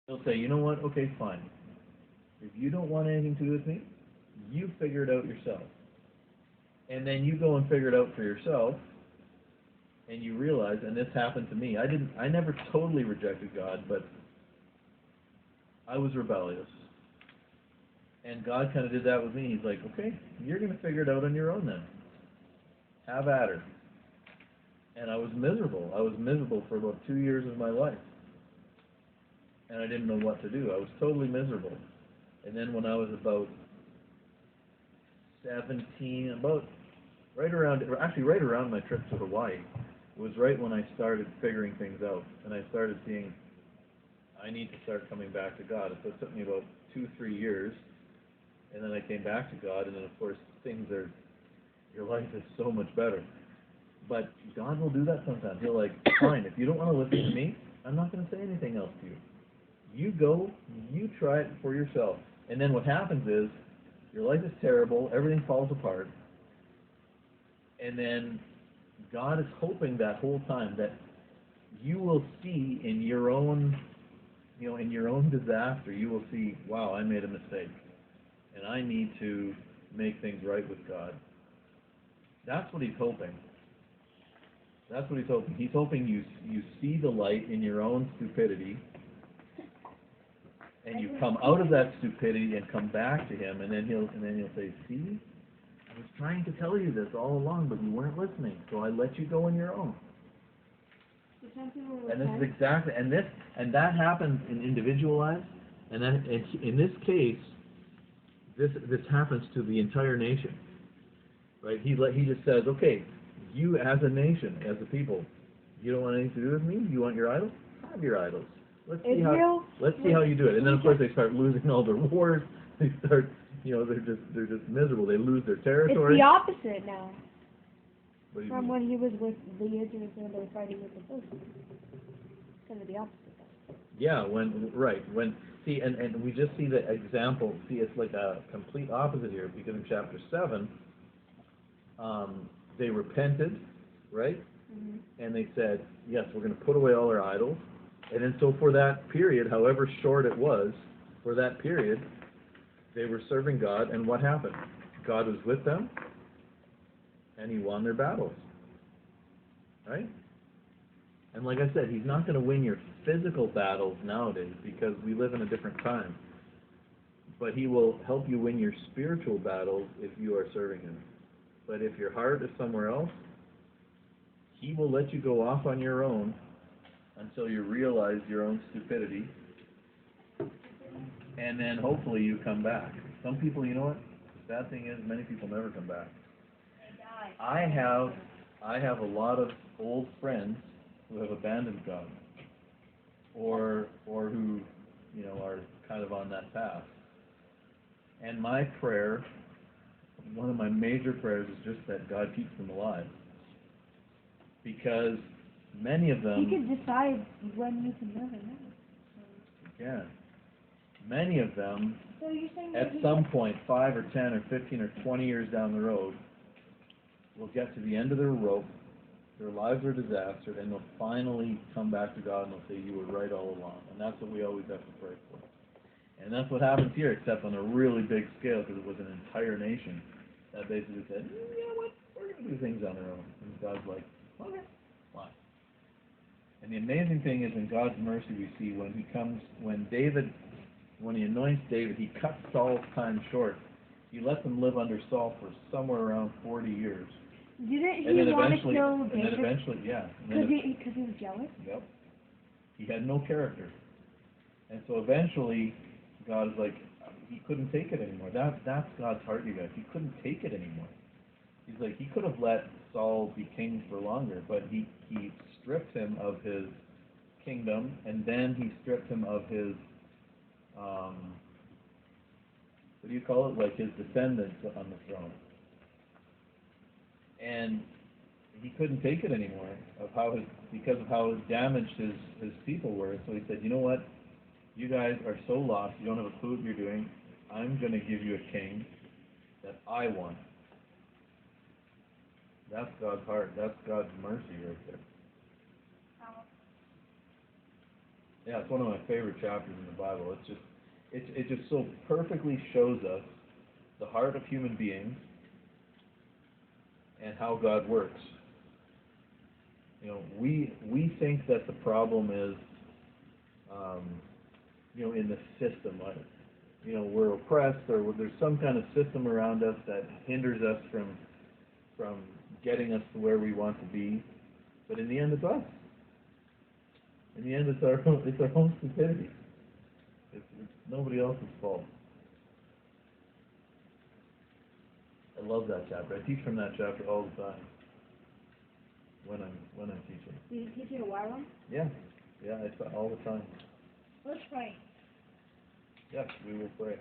He'll say, you know what? Okay, fine. If you don't want anything to do with me, you figure it out yourself. And then you go and figure it out for yourself, and you realize, and this happened to me. I never totally rejected God, but I was rebellious. And God kind of did that with me. He's like, okay, you're going to figure it out on your own then. Have at her. And I was miserable. I was miserable for about 2 years of my life. And I didn't know what to do. I was totally miserable. And then when I was about 17, right around my trip to Hawaii, it was right when I started figuring things out. And I started seeing, I need to start coming back to God. So it took me about 2-3 years. And then I came back to God. And then, of course, your life is so much better. But God will do that sometimes. He'll like, fine, if you don't want to listen to me, I'm not going to say anything else to you. You go, you try it for yourself. And then what happens is, your life is terrible, everything falls apart, and then God is hoping that whole time that you will see in your own, in your own disaster, you will see, wow, I made a mistake, and I need to make things right with God. That's what He's hoping. That's what He's hoping. He's hoping you see the light in your own stupidity, and you come out of that stupidity and come back to Him, and then He'll say, see, I was trying to tell you this all along, but you weren't listening, so I let you go on your own. And this is exactly, and that happens in individual lives, and then in this case, this happens to the entire nation, right? He just says, okay, you as a nation, as a people, you don't want anything to do with me. You want your idols? Have your idols. Let's see how you do it. And then of course they start losing all their wars. They start, they're just miserable. They lose their territory. It's the opposite now. From when he was with the Israelites when they were fighting with the Philistines. It's kind of the opposite. Yeah, and we just see the example. See, it's like a complete opposite here, because in chapter 7, they repented, right? Mm-hmm. And they said, yes, we're going to put away all our idols. And then so for that period, however short it was, for that period, they were serving God, and what happened? God was with them, and He won their battles. Right? And like I said, He's not going to win your physical battles nowadays, because we live in a different time. But He will help you win your spiritual battles if you are serving Him. But if your heart is somewhere else, He will let you go off on your own until you realize your own stupidity, and then hopefully you come back. Some people, you know what? The sad thing is, many people never come back. I have a lot of old friends who have abandoned God, or who, are kind of on that path. And my prayer, one of my major prayers, is just that God keeps them alive, because many of them... He can decide when you can live or not. Yeah. Many of them, at some point, 5 or 10 or 15 or 20 years down the road, will get to the end of their rope, their lives are disastered, and they'll finally come back to God and they'll say, you were right all along. And that's what we always have to pray for. And that's what happens here, except on a really big scale, because it was an entire nation that basically said, you know what, we're going to do things on our own. And God's like, okay, fine. And the amazing thing is, in God's mercy, we see when He anoints David, He cuts Saul's time short. He lets him live under Saul for somewhere around 40 years. Didn't he want to kill David? And then eventually, yeah. Because he was jealous? Yep. He had no character. And so eventually, God is like, He couldn't take it anymore. That's God's heart, you guys. He couldn't take it anymore. He's like, He could have let Saul be king for longer, but He stripped him of his kingdom, and then He stripped him of his, what do you call it? Like his descendants on the throne. And He couldn't take it anymore because of how damaged his people were. So He said, you know what? You guys are so lost, you don't have a clue what you're doing. I'm going to give you a king that I want. That's God's heart. That's God's mercy right there. Yeah, it's one of my favorite chapters in the Bible. It just so perfectly shows us the heart of human beings and how God works. You know, we think that the problem is, you know, in the system. You know, we're oppressed, or there's some kind of system around us that hinders us from getting us to where we want to be. But in the end, it's us. In the end, it's our own stupidity. It's nobody else's fault. I love that chapter. I teach from that chapter all the time when I'm teaching. Do you teach it a while? Yeah, it's all the time. Let's pray. Yes, we will pray.